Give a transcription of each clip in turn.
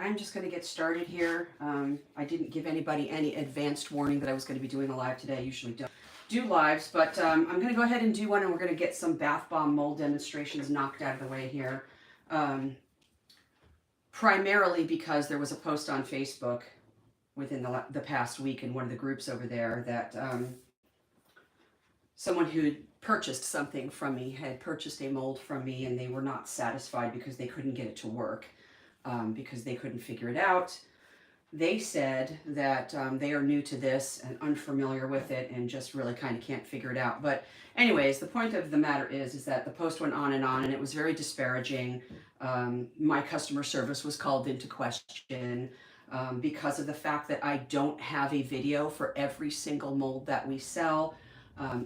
I'm just going to get started here. I didn't give anybody any advanced warning that I was going to be doing a live today. I usually don't do lives, but I'm going to go ahead and do one, and we're going to get some bath bomb mold demonstrations knocked out of the way here. Primarily because there was a post on Facebook within the past week in one of the groups over there that someone who purchased something from me had purchased a mold from me, and they were not satisfied because they couldn't get it to work. Because they couldn't figure it out. They said that they are new to this and unfamiliar with it and just really kind of can't figure it out. But anyways, the point of the matter is that the post went on, and it was very disparaging. My customer service was called into question because of the fact that I don't have a video for every single mold that we sell.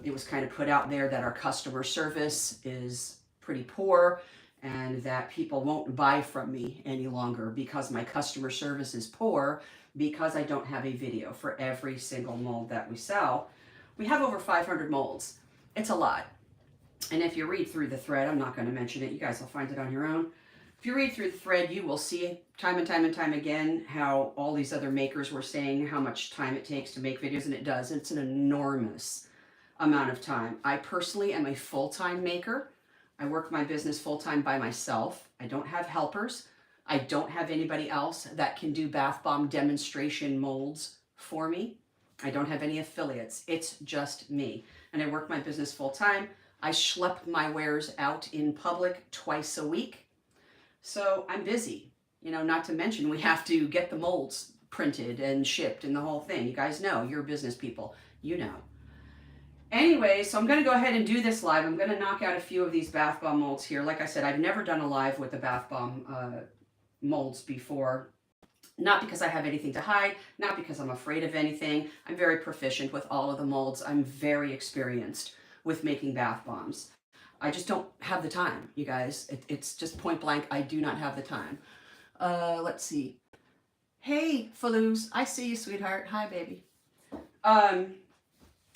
It was kind of put out there that our customer service is pretty poor, and that people won't buy from me any longer because my customer service is poor, because I don't have a video for every single mold that we sell. We have over 500 molds. It's a lot. And if you read through the thread, I'm not going to mention it, you guys will find it on your own. If you read through the thread, you will see time and time and time again how all these other makers were saying how much time it takes to make videos, and it does. It's an enormous amount of time. I personally am a full-time maker. I work my business full-time by myself. I don't have helpers. I don't have anybody else that can do bath bomb demonstration molds for me. I don't have any affiliates. It's just me. And I work my business full-time. I schlep my wares out in public twice a week. So I'm busy. You know, not to mention we have to get the molds printed and shipped and the whole thing. You guys know, you're business people. You know. Anyway, so I'm going to go ahead and do this live. I'm going to knock out a few of these bath bomb molds here. Like I said, I've never done a live with the bath bomb molds before. Not because I have anything to hide, not because I'm afraid of anything. I'm very proficient with all of the molds. I'm very experienced with making bath bombs. I just don't have the time, you guys. It's just point blank. I do not have the time. Let's see. Hey, Faloos. I see you, sweetheart. Hi, baby.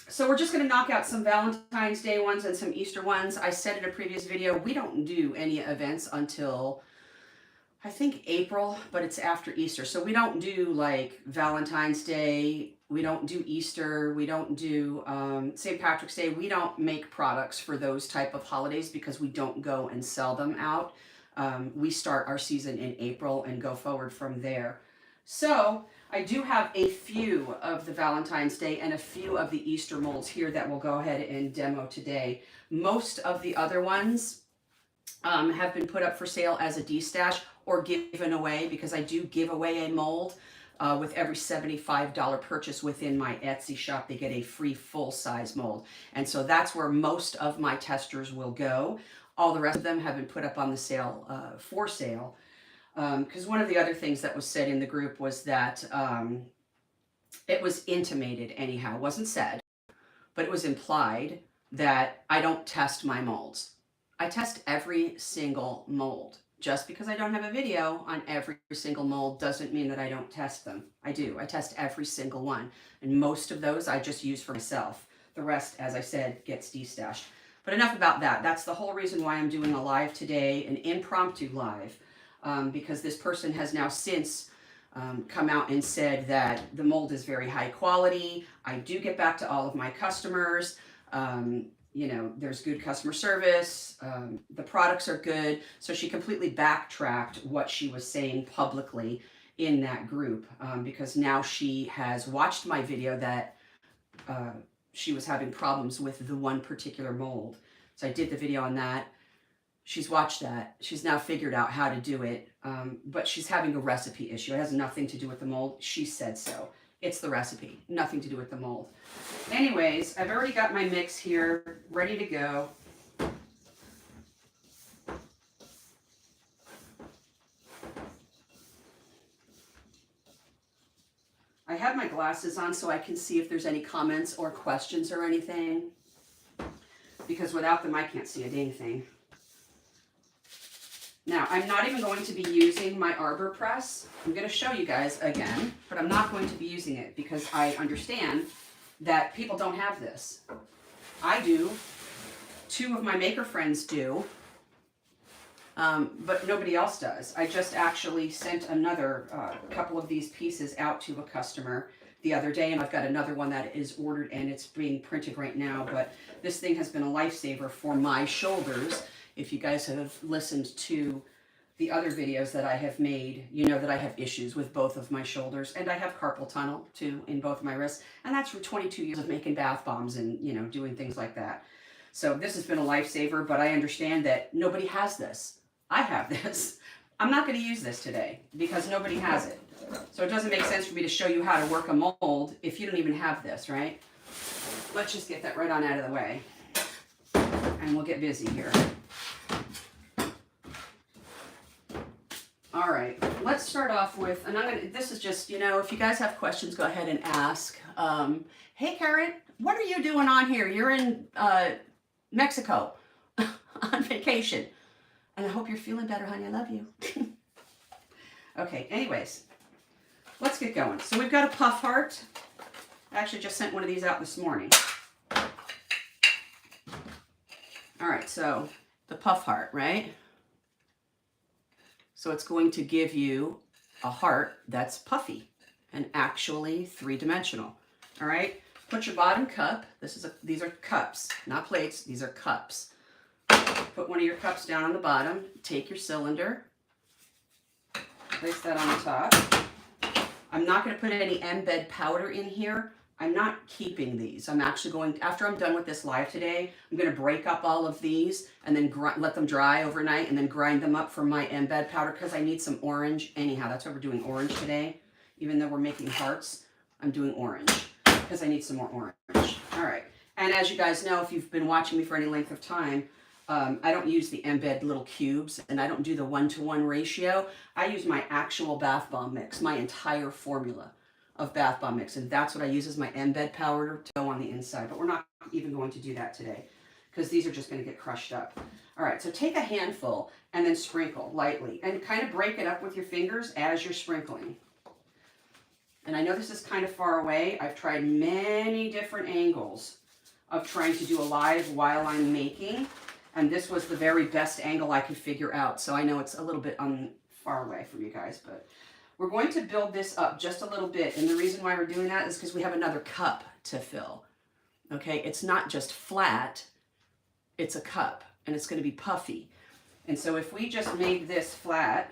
So we're just going to knock out some Valentine's Day ones and some Easter ones. I said in a previous video, we don't do any events until, I think, April, but it's after Easter. So we don't do like Valentine's Day. We don't do Easter. We don't do St. Patrick's Day. We don't make products for those type of holidays because we don't go and sell them out. We start our season in April and go forward from there. So I do have a few of the Valentine's Day and a few of the Easter molds here that we'll go ahead and demo today. Most of the other ones have been put up for sale as a D-stash or given away, because I do give away a mold. With every $75 purchase within my Etsy shop, they get a free full-size mold. And so that's where most of my testers will go. All the rest of them have been put up on the sale, for sale. Because one of the other things that was said in the group was that it was intimated anyhow. It wasn't said, but it was implied that I don't test my molds. I test every single mold. Just because I don't have a video on every single mold doesn't mean that I don't test them. I do. I test every single one. And most of those I just use for myself. The rest, as I said, gets de-stashed. But enough about that. That's the whole reason why I'm doing a live today, an impromptu live. Because this person has now since come out and said that the mold is very high quality. I do get back to all of my customers. You know, there's good customer service. The products are good. So she completely backtracked what she was saying publicly in that group, because now she has watched my video that she was having problems with the one particular mold. So I did the video on that. She's watched that. She's now figured out how to do it, but she's having a recipe issue. It has nothing to do with the mold. She said so. It's the recipe, nothing to do with the mold. Anyways, I've already got my mix here, ready to go. I have my glasses on so I can see if there's any comments or questions or anything, because without them I can't see a dang thing. Now, I'm not even going to be using my arbor press. I'm going to show you guys again, but I'm not going to be using it because I understand that people don't have this. I do. Two of my maker friends do. but nobody else does. I just actually sent another couple of these pieces out to a customer the other day, and I've got another one that is ordered and it's being printed right now, but this thing has been a lifesaver for my shoulders. If you guys have listened to the other videos that I have made, you know that I have issues with both of my shoulders, and I have carpal tunnel too in both of my wrists, and that's from 22 years of making bath bombs and, you know, doing things like that. So this has been a lifesaver, but I understand that nobody has this. I have this. I'm not going to use this today because nobody has it. So it doesn't make sense for me to show you how to work a mold if you don't even have this, right? Let's just get that right on out of the way, and we'll get busy here. All right, let's start off with, and this is just, you know, if you guys have questions, go ahead and ask. Hey, Karen, what are you doing on here? You're in Mexico on vacation. And I hope you're feeling better, honey. I love you. Okay, anyways, let's get going. So we've got a puff heart. I actually just sent one of these out this morning. All right, so the puff heart, right? So it's going to give you a heart that's puffy and actually three-dimensional. All right, put your bottom cup. These are cups, not plates. These are cups. Put one of your cups down on the bottom. Take your cylinder. Place that on the top. I'm not going to put any embed powder in here. I'm not keeping these. I'm actually going, after I'm done with this live today, I'm going to break up all of these and then let them dry overnight and then grind them up for my embed powder because I need some orange. Anyhow, that's why we're doing orange today. Even though we're making hearts, I'm doing orange because I need some more orange. All right. And as you guys know, if you've been watching me for any length of time, I don't use the embed little cubes, and I don't do the 1-to-1 ratio. I use my actual bath bomb mix, my entire formula of bath bomb mix, and that's what I use as my embed powder to go on the inside. But we're not even going to do that today because these are just going to get crushed up. All right, so take a handful and then sprinkle lightly and kind of break it up with your fingers as you're sprinkling. And I know this is kind of far away. I've tried many different angles of trying to do a live while I'm making. And this was the very best angle I could figure out. So I know it's a little bit far away from you guys, but we're going to build this up just a little bit. And the reason why we're doing that is because we have another cup to fill. Okay, it's not just flat, it's a cup, and it's going to be puffy. And so if we just made this flat,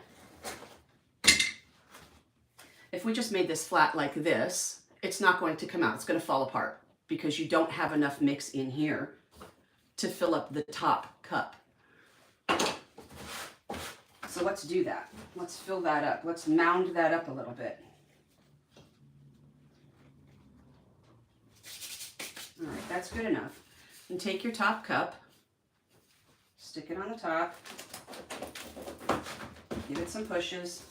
like this, it's not going to come out. It's going to fall apart because you don't have enough mix in here to fill up the top cup. So let's do that. Let's fill that up. Let's mound that up a little bit. All right, that's good enough. And take your top cup, stick it on the top, give it some pushes.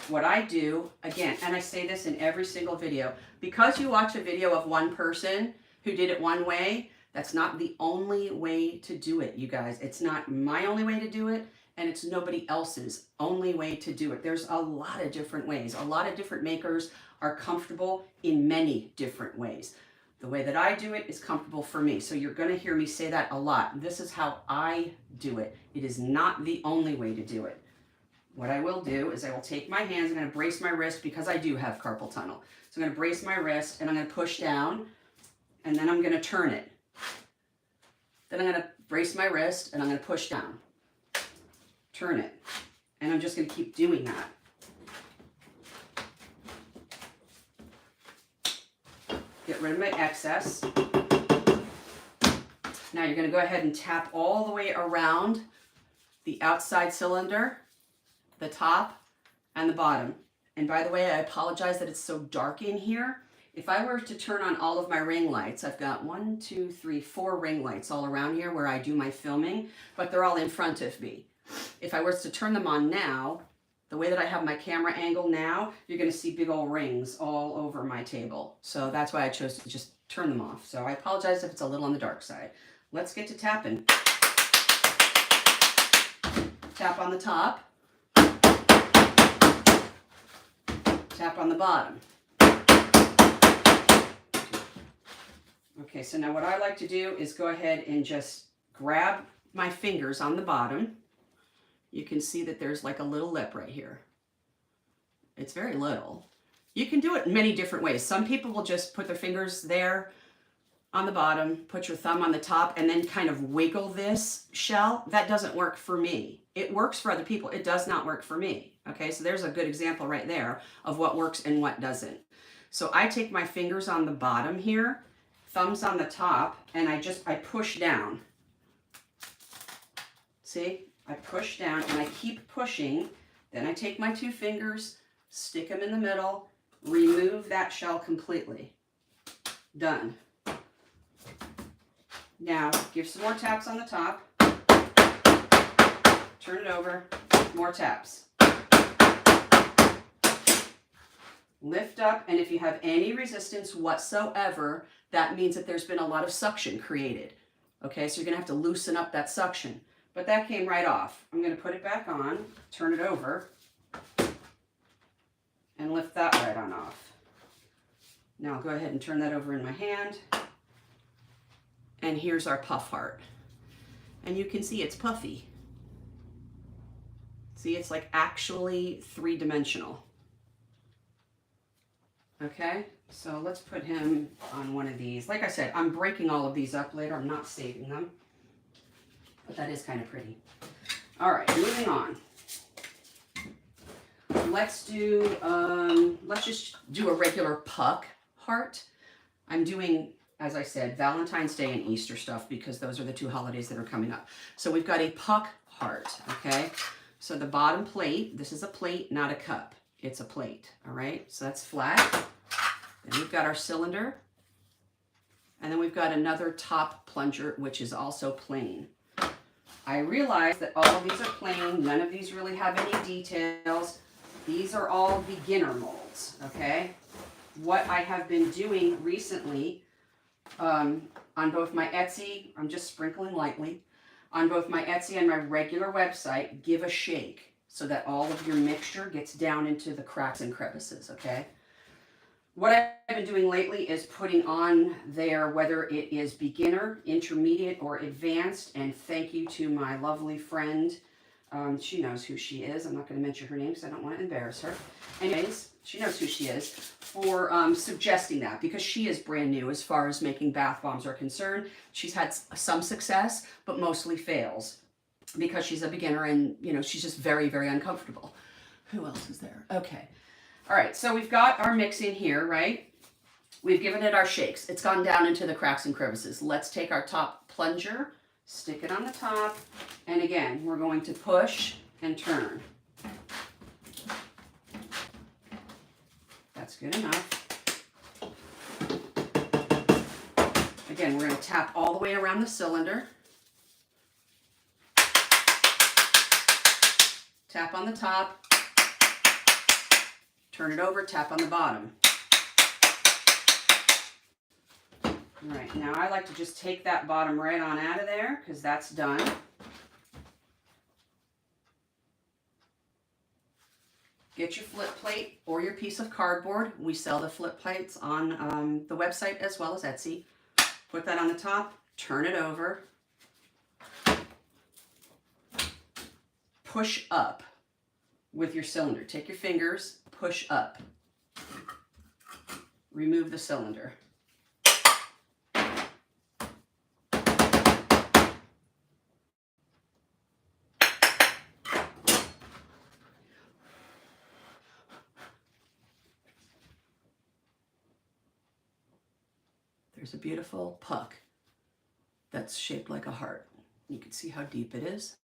What I do, again, and I say this in every single video, because you watch a video of one person who did it one way, that's not the only way to do it, you guys. It's not my only way to do it, and it's nobody else's only way to do it. There's a lot of different ways. A lot of different makers are comfortable in many different ways. The way that I do it is comfortable for me. So you're going to hear me say that a lot. This is how I do it. It is not the only way to do it. What I will do is I will take my hands, I'm going to brace my wrist because I do have carpal tunnel. So I'm going to brace my wrist and I'm going to push down and then I'm going to turn it. Then I'm going to brace my wrist and I'm going to push down, turn it, and I'm just going to keep doing that. Get rid of my excess. Now you're going to go ahead and tap all the way around the outside cylinder, the top, and the bottom. And by the way, I apologize that it's so dark in here. If I were to turn on all of my ring lights, I've got 1, 2, 3, 4 ring lights all around here where I do my filming, but they're all in front of me. If I was to turn them on now, the way that I have my camera angle now, you're going to see big old rings all over my table. So that's why I chose to just turn them off. So I apologize if it's a little on the dark side. Let's get to tapping. Tap on the top. Tap on the bottom. Okay, so now what I like to do is go ahead and just grab my fingers on the bottom. you can see that there's like a little lip right here. It's very little. You can do it many different ways. Some people will just put their fingers there on the bottom, put your thumb on the top, and then kind of wiggle this shell. That doesn't work for me. It works for other people. It does not work for me. Okay, so there's a good example right there of what works and what doesn't. So I take my fingers on the bottom here, thumbs on the top, and I push down. See, I push down and I keep pushing. Then I take my two fingers, stick them in the middle, remove that shell completely. Done. Now, give some more taps on the top. Turn it over. More taps. Lift up, and if you have any resistance whatsoever, that means that there's been a lot of suction created. Okay, so you're going to have to loosen up that suction. But that came right off. I'm going to put it back on, turn it over, and lift that right on off. Now I'll go ahead and turn that over in my hand. And here's our puff heart. And you can see it's puffy. See, it's like actually three-dimensional. Okay, so let's put him on one of these. Like I said, I'm breaking all of these up later. I'm not saving them. But that is kind of pretty. All right, moving on. Let's just do a regular puck heart. I'm doing, as I said, Valentine's Day and Easter stuff because those are the two holidays that are coming up. So we've got a puck heart, okay? So the bottom plate, this is a plate, not a cup. It's a plate, all right? So that's flat. Then we've got our cylinder. And then we've got another top plunger, which is also plain. I realize that all of these are plain. None of these really have any details. These are all beginner molds, okay? What I have been doing recently on both my Etsy, I'm just sprinkling lightly, on both my Etsy and my regular website, give a shake so that all of your mixture gets down into the cracks and crevices, okay? What I've been doing lately is putting on there whether it is beginner, intermediate, or advanced, and thank you to my lovely friend. She knows who she is. I'm not going to mention her name because I don't want to embarrass her. Anyways, she knows who she is for suggesting that because she is brand new as far as making bath bombs are concerned. She's had some success, but mostly fails because she's a beginner and, you know, she's just very, very uncomfortable. Who else is there? Okay. All right. So we've got our mix in here, right? We've given it our shakes. It's gone down into the cracks and crevices. Let's take our top plunger, stick it on the top, and again, we're going to push and turn. That's good enough. Again, we're going to tap all the way around the cylinder. Tap on the top. Turn it over, tap on the bottom. All right, now I like to just take that bottom right on out of there because that's done. Get your flip plate or your piece of cardboard. We sell the flip plates on the website as well as Etsy. Put that on the top, turn it over. Push up with your cylinder. Take your fingers, push up. Remove the cylinder. There's a beautiful puck that's shaped like a heart. You can see how deep it is.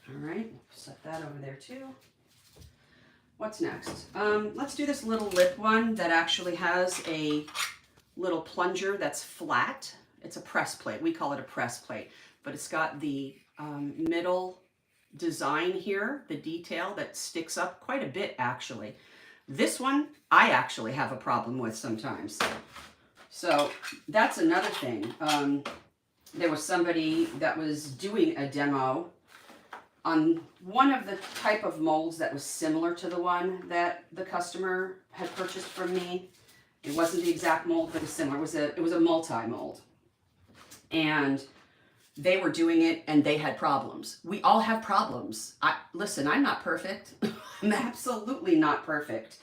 All right, set that over there too. What's next? Let's do this little lip one that actually has a little plunger that's flat. It's a press plate. We call it a press plate, but it's got the middle design here, the detail that sticks up quite a bit actually. This one, I actually have a problem with sometimes. So that's another thing. There was somebody that was doing a demo on one of the type of molds that was similar to the one that the customer had purchased from me. It wasn't the exact mold, but it was similar. It was a multi-mold. And they were doing it and they had problems. We all have problems. Listen, I'm not perfect. I'm absolutely not perfect.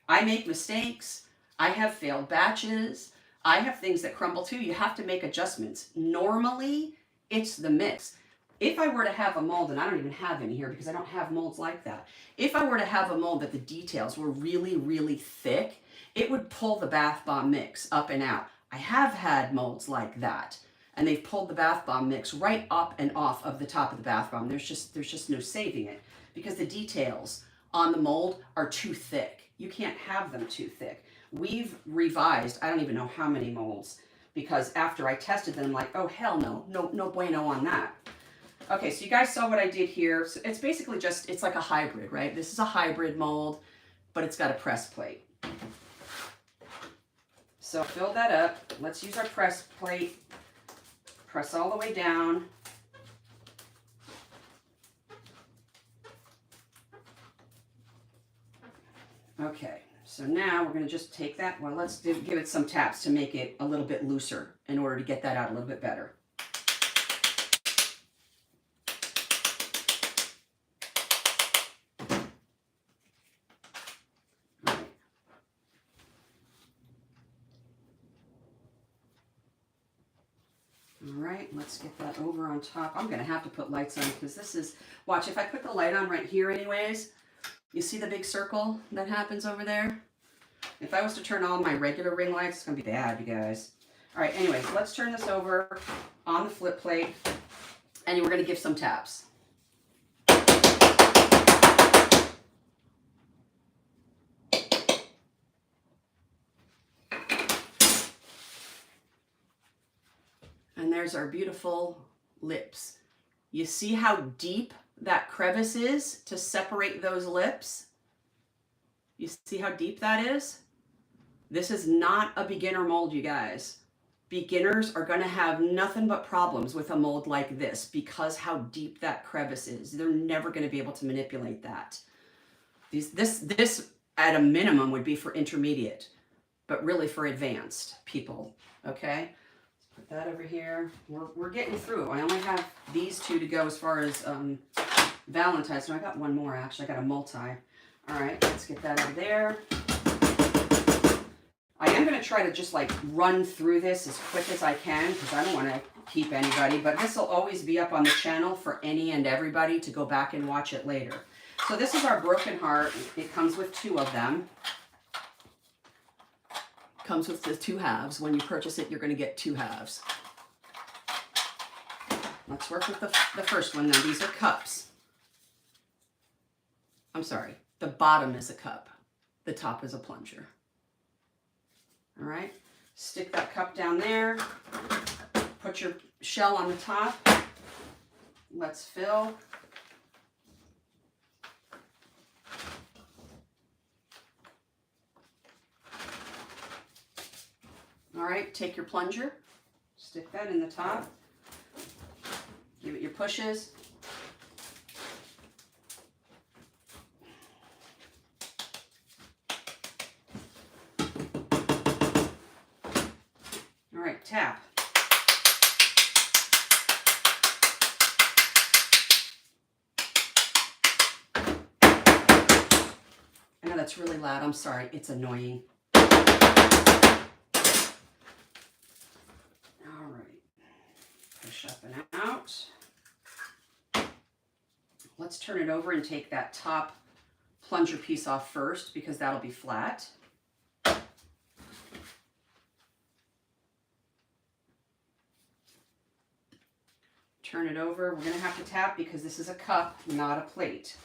I make mistakes. I have failed batches. I have things that crumble too. You have to make adjustments. Normally, it's the mix. If I were to have a mold, and I don't even have any here because I don't have molds like that. If I were to have a mold that the details were really, really thick, it would pull the bath bomb mix up and out. I have had molds like that, and they've pulled the bath bomb mix right up and off of the top of the bath bomb. There's just no saving it because the details on the mold are too thick. You can't have them too thick. We've revised, I don't even know how many molds, because after I tested them, like, oh, hell no bueno on that. Okay, so you guys saw what I did here. So it's basically just, it's like a hybrid, right? This is a hybrid mold, but it's got a press plate. So fill that up. Let's use our press plate. Press all the way down. Okay, so now we're going to just take that. Well, let's give it some taps to make it a little bit looser in order to get that out a little bit better. All right, let's get that over on top. I'm going to have to put lights on because this is, watch, if I put the light on right here anyways, you see the big circle that happens over there? If I was to turn on my regular ring lights, it's going to be bad, you guys. All right, anyways, let's turn this over on the flip plate, and we're going to give some taps. And there's our beautiful lips. You see how deep that crevice is to separate those lips? You see how deep that is? This is not a beginner mold, you guys. Beginners are going to have nothing but problems with a mold like this because how deep that crevice is. They're never going to be able to manipulate that. This at a minimum would be for intermediate, but really for advanced people, okay? Put that over here. We're getting through. I only have these two to go as far as Valentine. So I got one more, actually. I got a multi. All right, let's get that over there. I am going to try to just like run through this as quick as I can because I don't want to keep anybody, but this will always be up on the channel for any and everybody to go back and watch it later. So this is our broken heart. It comes with two of them. Comes with the two halves. When you purchase it, you're going to get two halves. Let's work with the first one now. These are cups. I'm sorry. The bottom is a cup. The top is a plunger. All right. Stick that cup down there. Put your shell on the top. Let's fill. All right, take your plunger, stick that in the top, give it your pushes. All right, tap. I know that's really loud, I'm sorry, it's annoying. Push up and out. Let's turn it over and take that top plunger piece off first because that'll be flat. Turn it over. We're going to have to tap because this is a cup, not a plate.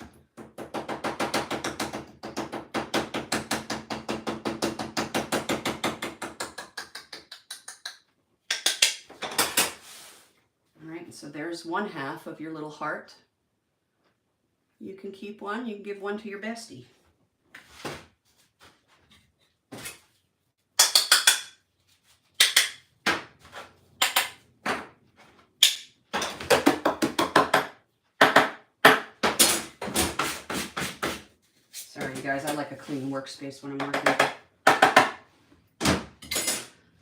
So there's one half of your little heart. You can keep one, you can give one to your bestie. Sorry you guys, I like a clean workspace when I'm working.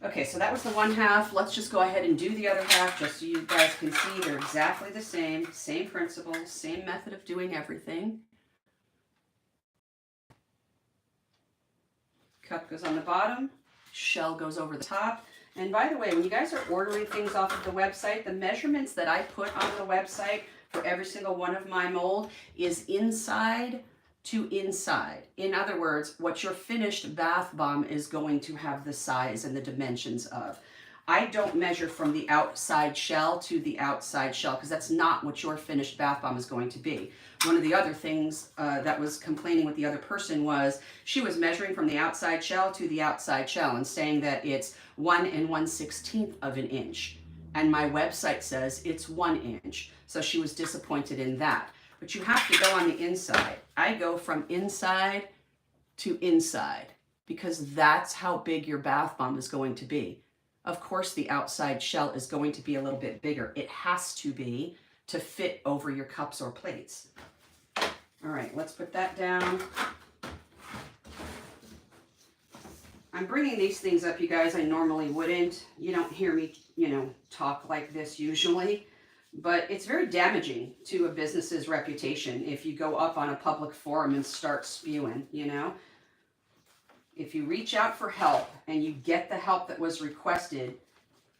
Okay, Okay, so that was the one half. Let's just go ahead and do the other half just so you guys can see they're exactly the same. Same principles, same method of doing everything. Cup goes on the bottom, shell goes over the top. And by the way, when you guys are ordering things off of the website, the measurements that I put on the website for every single one of my mold is inside to inside. In other words, what your finished bath bomb is going to have the size and the dimensions of. I don't measure from the outside shell to the outside shell because that's not what your finished bath bomb is going to be. One of the other things that was complaining with the other person was she was measuring from the outside shell to the outside shell and saying that it's 1 1/16 of an inch. And my website says it's 1 inch. So she was disappointed in that. But you have to go on the inside. I go from inside to inside because that's how big your bath bomb is going to be. Of course, the outside shell is going to be a little bit bigger. It has to be to fit over your cups or plates. All right, let's put that down. I'm bringing these things up, you guys. I normally wouldn't. You don't hear me, talk like this usually. But it's very damaging to a business's reputation if you go up on a public forum and start spewing, If you reach out for help and you get the help that was requested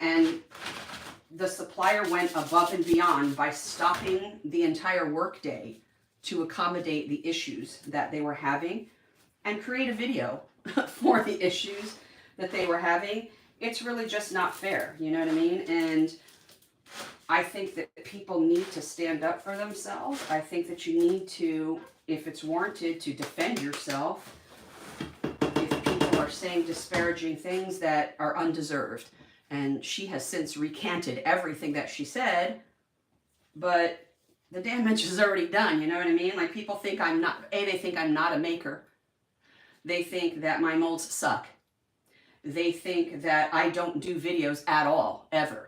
and the supplier went above and beyond by stopping the entire workday to accommodate the issues that they were having and create a video for the issues that they were having, it's really just not fair, you know what I mean? And I think that people need to stand up for themselves. I think that you need to, if it's warranted, to defend yourself if people are saying disparaging things that are undeserved. And she has since recanted everything that she said, but the damage is already done, you know what I mean? Like people think I'm not, they think I'm not a maker. They think that my molds suck. They think that I don't do videos at all, ever.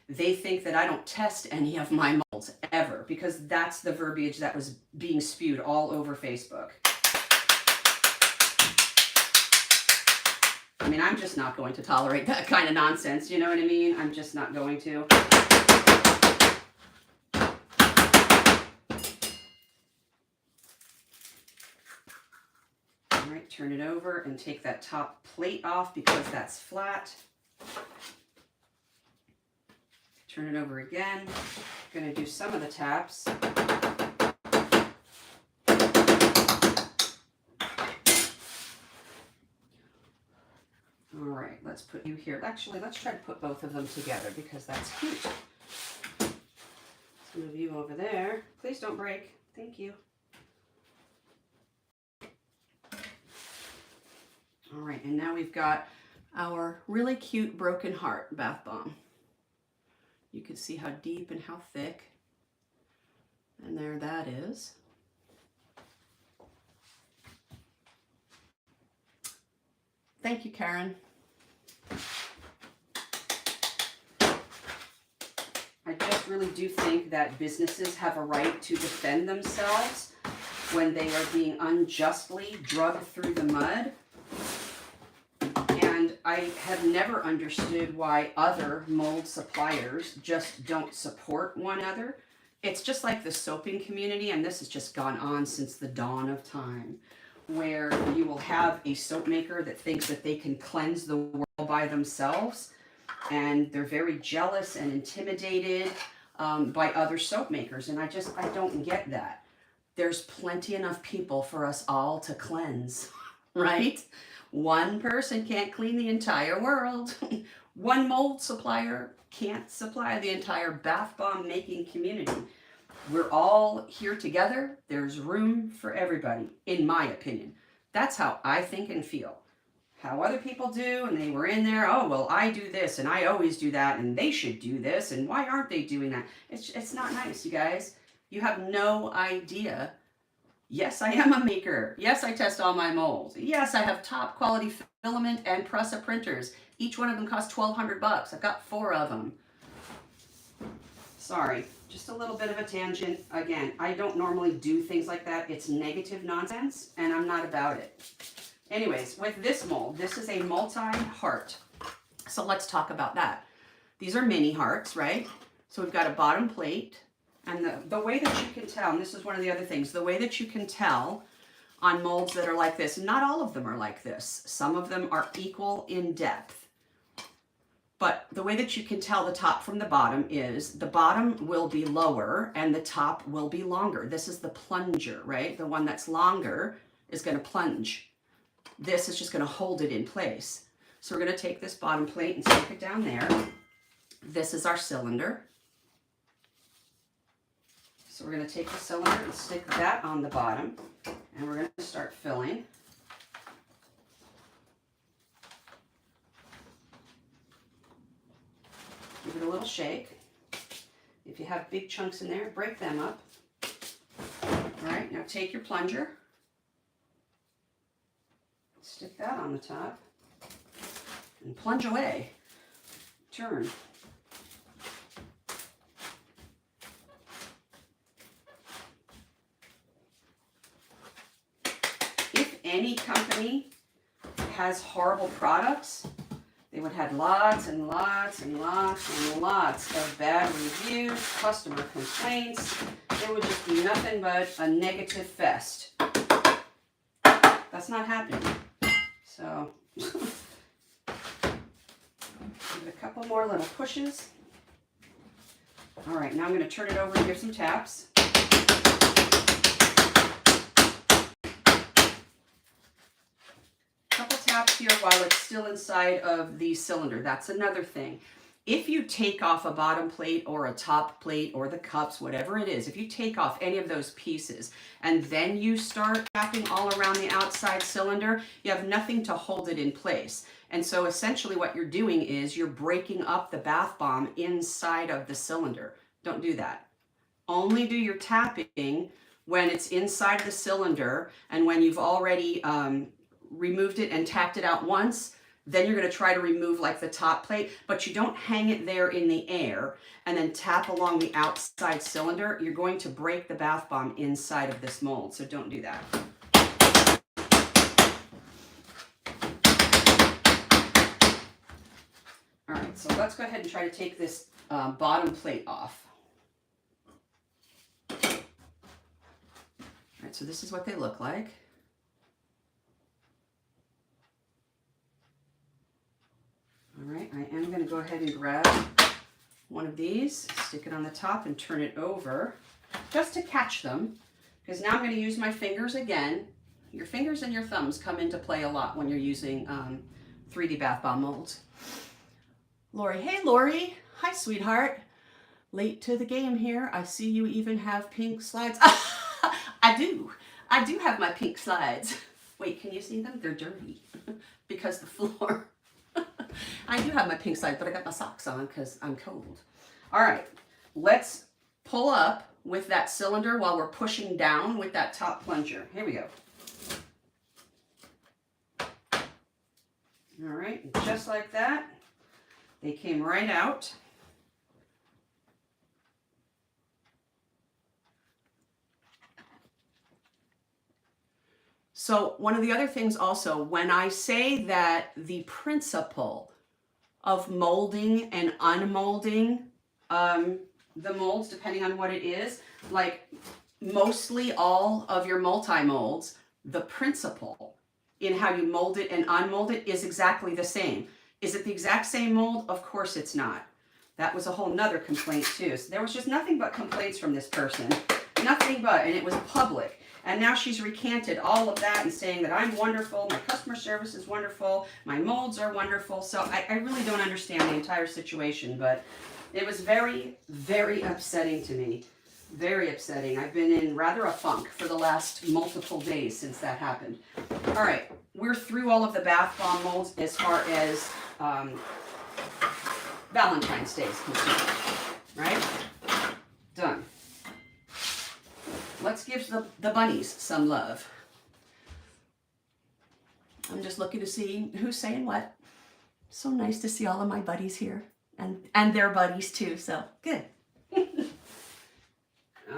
They think that I don't test any of my molds ever, because that's the verbiage that was being spewed all over Facebook. I mean, I'm just not going to tolerate that kind of nonsense, you know what I mean? I'm just not going to. All right, turn it over and take that top plate off because that's flat. Turn it over again. I'm going to do some of the taps. All right, let's put you here. Actually, let's try to put both of them together because that's cute. Let's move you over there. Please don't break. Thank you. All right, and now we've got our really cute broken heart bath bomb. You can see how deep and how thick. And there that is. Thank you, Karen. I just really do think that businesses have a right to defend themselves when they are being unjustly drugged through the mud. And I have never understood why other mold suppliers just don't support one another. It's just like the soaping community, and this has just gone on since the dawn of time, where you will have a soap maker that thinks that they can cleanse the world by themselves, and they're very jealous and intimidated by other soap makers, and I don't get that. There's plenty enough people for us all to cleanse, right? One person can't clean the entire world. One mold supplier can't supply the entire bath bomb making community. We're all here together. There's room for everybody, in my opinion. That's how I think and feel. How other people do, and they were in there, oh, well, I do this, and I always do that, and they should do this, and why aren't they doing that? It's not nice, you guys. You have no idea. Yes, I am a maker. Yes, I test all my molds. Yes, I have top quality filament and pressa printers. Each one of them costs $1,200. I've got 4 of them. Sorry, just a little bit of a tangent. Again, I don't normally do things like that. It's negative nonsense, and I'm not about it. Anyways, with this mold, this is a multi-heart. So let's talk about that. These are mini hearts, right? So we've got a bottom plate, and the way that you can tell, and this is one of the other things, the way that you can tell on molds that are like this, not all of them are like this. Some of them are equal in depth. But the way that you can tell the top from the bottom is the bottom will be lower and the top will be longer. This is the plunger, right? The one that's longer is going to plunge. This is just going to hold it in place. So we're going to take this bottom plate and stick it down there. This is our cylinder. So we're going to take the cylinder and stick that on the bottom, and we're going to start filling. Give it a little shake. If you have big chunks in there, break them up. All right, now take your plunger, stick that on the top, and plunge away. Turn. If any company has horrible products, they would have lots and lots and lots and lots of bad reviews, customer complaints. It would just be nothing but a negative fest. That's not happening. So give it a couple more little pushes. All right, now I'm going to turn it over and give some taps. Couple taps here while it's still inside of the cylinder. That's another thing. If you take off a bottom plate or a top plate or the cups, whatever it is, if you take off any of those pieces and then you start tapping all around the outside cylinder, you have nothing to hold it in place. And so essentially what you're doing is you're breaking up the bath bomb inside of the cylinder. Don't do that. Only do your tapping when it's inside the cylinder and when you've already removed it and tapped it out once. Then you're going to try to remove like the top plate, but you don't hang it there in the air and then tap along the outside cylinder. You're going to break the bath bomb inside of this mold, so don't do that. All right, so let's go ahead and try to take this bottom plate off. All right, so this is what they look like. All right, I am going to go ahead and grab one of these, stick it on the top and turn it over just to catch them, because now I'm going to use my fingers again. Your fingers and your thumbs come into play a lot when you're using 3D bath bomb molds. Lori, hey Lori, hi sweetheart. Late to the game here. I see you even have pink slides. I do have my pink slides. Wait, can you see them? They're dirty because the floor. I do have my pink slides, but I got my socks on because I'm cold. All right, let's pull up with that cylinder while we're pushing down with that top plunger. Here we go. All right, just like that. They came right out. So one of the other things also, when I say that the principle of molding and unmolding the molds, depending on what it is, like mostly all of your multi-molds, the principle in how you mold it and unmold it is exactly the same. Is it the exact same mold? Of course it's not. That was a whole nother complaint too. So there was just nothing but complaints from this person. Nothing but, and it was public. And now she's recanted all of that and saying that I'm wonderful, my customer service is wonderful, my molds are wonderful. So I really don't understand the entire situation, but it was very, very upsetting to me. Very upsetting. I've been in rather a funk for the last multiple days since that happened. All right, we're through all of the bath bomb molds as far as Valentine's Day is concerned, right? Done. Let's give the bunnies some love. I'm just looking to see who's saying what. So nice to see all of my buddies here and their buddies too, so good.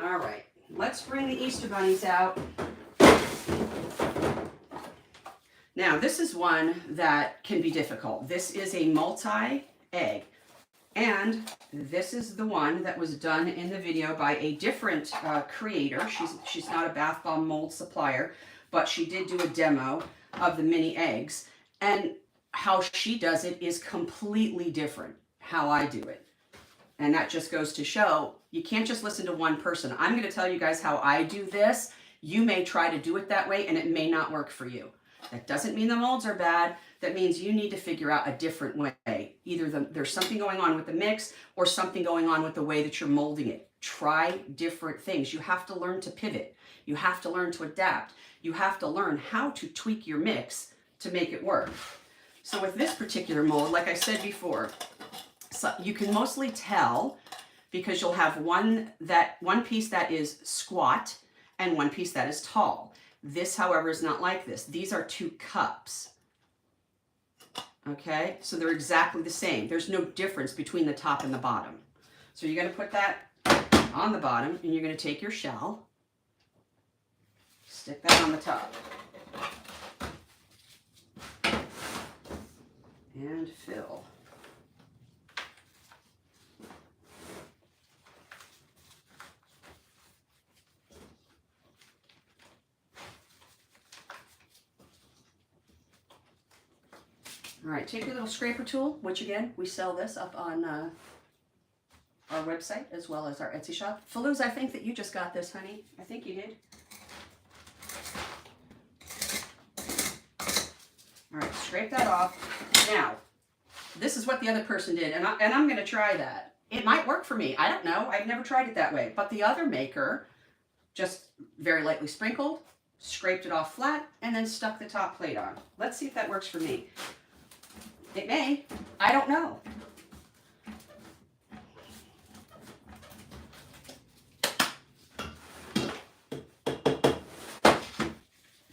All right, let's bring the Easter bunnies out. Now, this is one that can be difficult. This is a multi-egg. And this is the one that was done in the video by a different creator. She's not a bath bomb mold supplier, but she did do a demo of the mini eggs. And how she does it is completely different how I do it. And that just goes to show you can't just listen to one person. I'm going to tell you guys how I do this. You may try to do it that way and it may not work for you. That doesn't mean the molds are bad. That means you need to figure out a different way. Either there's something going on with the mix or something going on with the way that you're molding it. Try different things. You have to learn to pivot. You have to learn to adapt. You have to learn how to tweak your mix to make it work. So with this particular mold, like I said before, so you can mostly tell because you'll have one piece that is squat and one piece that is tall. This, however, is not like this. These are 2 cups. Okay, so they're exactly the same. There's no difference between the top and the bottom. So you're going to put that on the bottom and you're going to take your shell, stick that on the top, and fill. All right, take your little scraper tool, which again, we sell this up on our website as well as our Etsy shop. Faluz, I think that you just got this, honey. I think you did. All right, scrape that off. Now, this is what the other person did, and I'm going to try that. It might work for me. I don't know. I've never tried it that way. But the other maker just very lightly sprinkled, scraped it off flat, and then stuck the top plate on. Let's see if that works for me. It may. I don't know.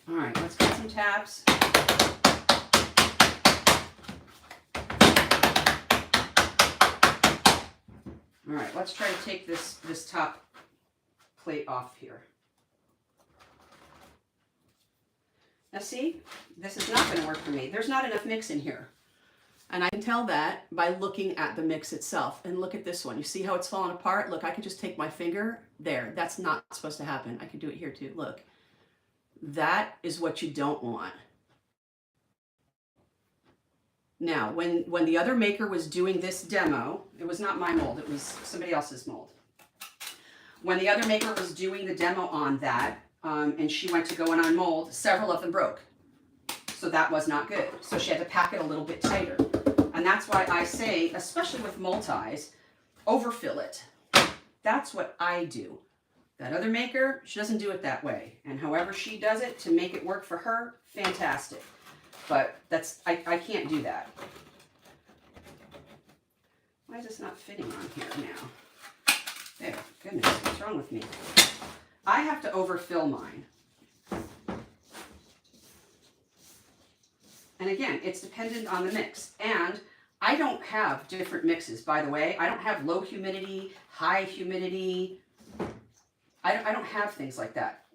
All right, let's get some taps. All right, let's try to take this top plate off here. Now see, this is not going to work for me. There's not enough mix in here. And I can tell that by looking at the mix itself. And look at this one. You see how it's falling apart? Look, I can just take my finger there. That's not supposed to happen. I can do it here too. Look. That is what you don't want. Now, when the other maker was doing this demo, it was not my mold. It was somebody else's mold. When the other maker was doing the demo on that, and she went to go in on mold, several of them broke. So that was not good. So she had to pack it a little bit tighter. And that's why I say, especially with multis, overfill it. That's what I do. That other maker, she doesn't do it that way. And however she does it to make it work for her, fantastic. But I can't do that. Why is this not fitting on here now? There, goodness, what's wrong with me? I have to overfill mine. And again, it's dependent on the mix. And I don't have different mixes, by the way. I don't have low humidity, high humidity. I don't have things like that.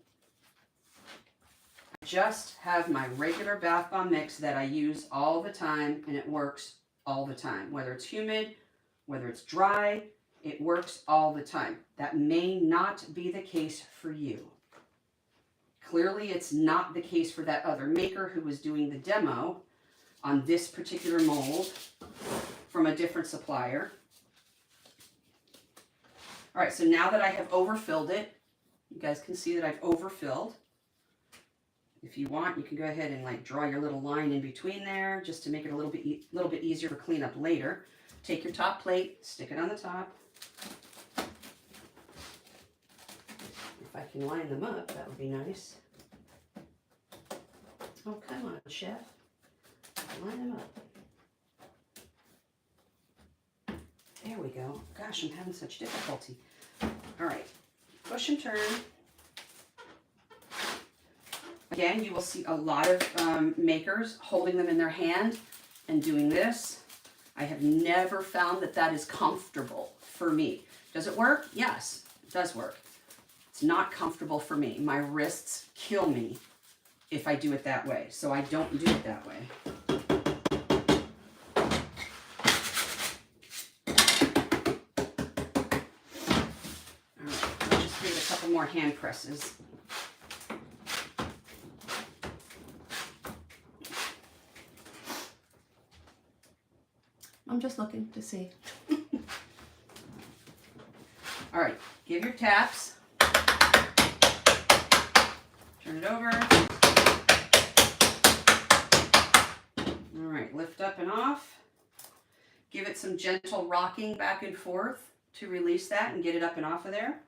I just have my regular bath bomb mix that I use all the time, and it works all the time. Whether it's humid, whether it's dry, it works all the time. That may not be the case for you. Clearly, it's not the case for that other maker who was doing the demo on this particular mold from a different supplier. All right, so now that I have overfilled it, you guys can see that I've overfilled. If you want, you can go ahead and like draw your little line in between there just to make it a little bit easier for cleanup later. Take your top plate, stick it on the top. If I can line them up, that would be nice. Oh, come on, chef. Line them up. There we go. Gosh, I'm having such difficulty. All right. Push and turn. Again, you will see a lot of makers holding them in their hand and doing this. I have never found that that is comfortable for me. Does it work? Yes, it does work. It's not comfortable for me. My wrists kill me if I do it that way. So I don't do it that way. All right, let's just give it a couple more hand presses. I'm just looking to see. All right, give your taps. Turn it over. All right, lift up and off. Give it some gentle rocking back and forth to release that and get it up and off of there.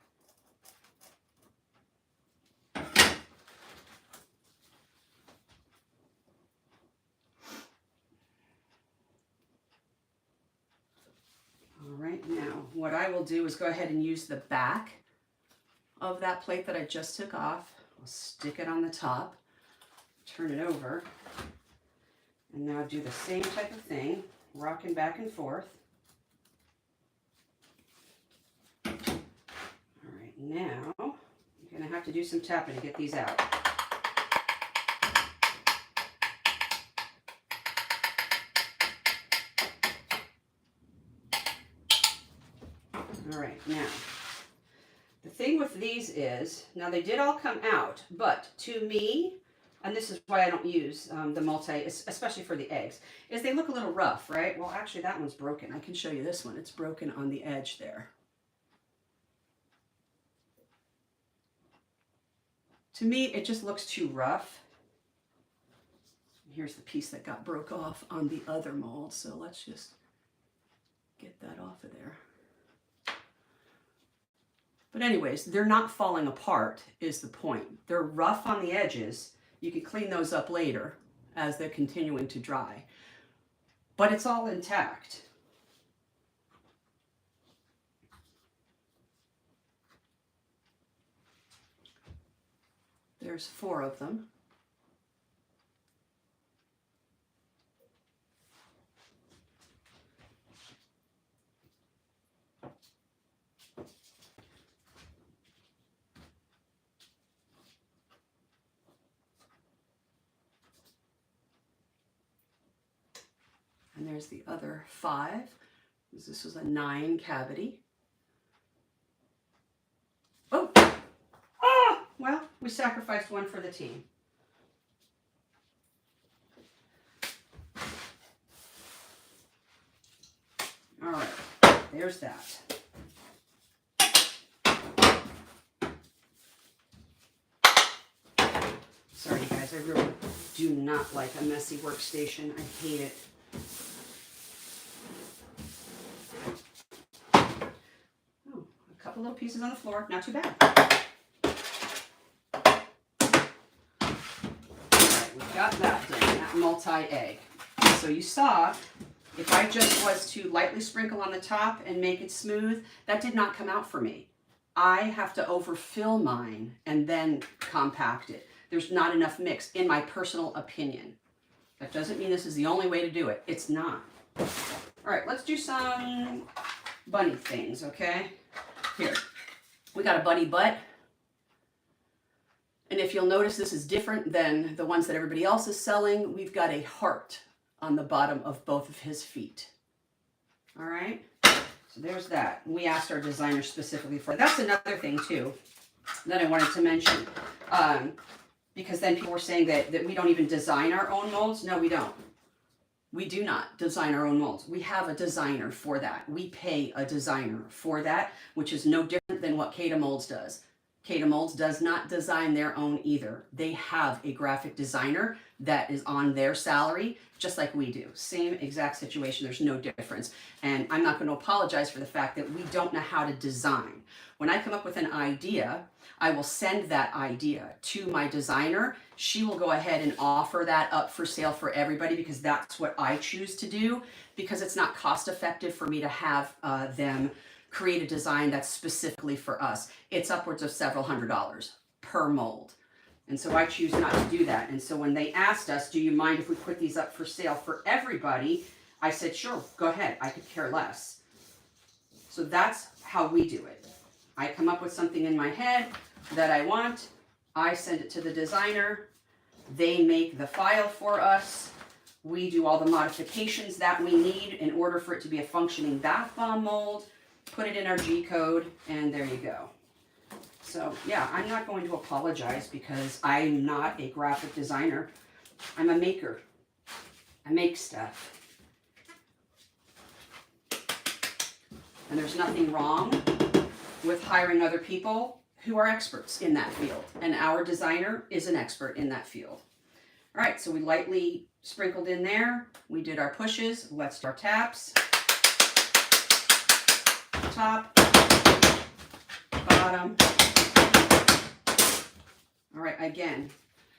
All right, now what I will do is go ahead and use the back of that plate that I just took off. I'll stick it on the top, turn it over, and now do the same type of thing, rocking back and forth. All right, now you're going to have to do some tapping to get these out. All right, now, the thing with these is, now they did all come out, but to me, and this is why I don't use the multi, especially for the eggs, is they look a little rough, right? Well, actually that one's broken. I can show you this one. It's broken on the edge there. To me, it just looks too rough. Here's the piece that got broke off on the other mold, so let's just get that off of there. But anyways, they're not falling apart is the point. They're rough on the edges. You can clean those up later as they're continuing to dry. But it's all intact. There's 4 of them. And there's the other 5. This was a 9 cavity. Oh! Ah! Well, we sacrificed one for the team. All right, there's that. Sorry, guys, I really do not like a messy workstation. I hate it. Little pieces on the floor, not too bad. All right, we've got that done, that multi-egg. So you saw, if I just was to lightly sprinkle on the top and make it smooth, that did not come out for me. I have to overfill mine and then compact it. There's not enough mix, in my personal opinion. That doesn't mean this is the only way to do it. It's not. All right, let's do some bunny things, okay? Here, we got a bunny butt, and if you'll notice, this is different than the ones that everybody else is selling. We've got a heart on the bottom of both of his feet. All right, so there's that. We asked our designer specifically for that's another thing too that I wanted to mention, because then people were saying that we don't even design our own molds. No, we don't. We do not design our own molds. We have a designer for that. We pay a designer for that, which is no different than what Kata Molds does. Kata Molds does not design their own either. They have a graphic designer that is on their salary, just like we do. Same exact situation. There's no difference. And I'm not going to apologize for the fact that we don't know how to design. When I come up with an idea, I will send that idea to my designer. She will go ahead and offer that up for sale for everybody because that's what I choose to do, because it's not cost effective for me to have them create a design that's specifically for us. It's upwards of several $100s per mold. And so I choose not to do that. And so when they asked us, do you mind if we put these up for sale for everybody? I said, sure, go ahead. I could care less. So that's how we do it. I come up with something in my head that I want. I send it to the designer. They make the file for us. We do all the modifications that we need in order for it to be a functioning bath bomb mold, put it in our G code, and there you go. So yeah, I'm not going to apologize because I'm not a graphic designer. I'm a maker. I make stuff. And there's nothing wrong with hiring other people who are experts in that field. And our designer is an expert in that field. All right, so we lightly sprinkled in there. We did our pushes. Let's do our taps. Top, bottom. All right, again,